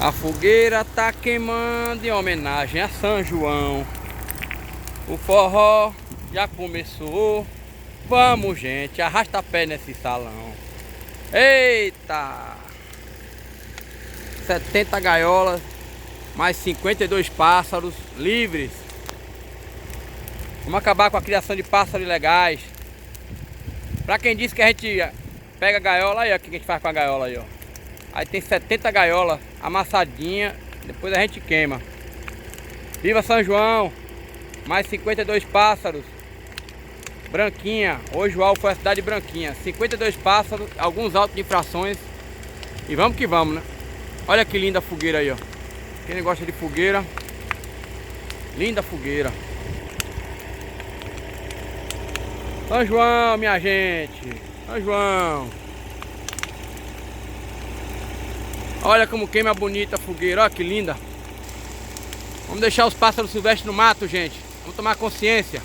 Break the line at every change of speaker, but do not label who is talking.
A fogueira tá queimando em homenagem a São João. O forró já começou. Vamos, gente, arrasta pé nesse salão. Eita! 70 gaiolas, mais 52 pássaros livres. Vamos acabar com a criação de pássaros ilegais. Pra quem disse que a gente pega a gaiola, aí ó, o que a gente faz com a gaiola aí, ó. Aí tem 70 gaiolas amassadinha, depois a gente queima. Viva São João! Mais 52 pássaros. Branquinha, hoje o alvo foi a cidade branquinha. 52 pássaros, alguns autos de infrações. E vamos que vamos, né? Olha que linda a fogueira aí, ó. Quem gosta de fogueira, linda fogueira. São João, minha gente. São João. Olha como queima bonita a fogueira, olha que linda. Vamos deixar os pássaros silvestres no mato, gente. Vamos tomar consciência.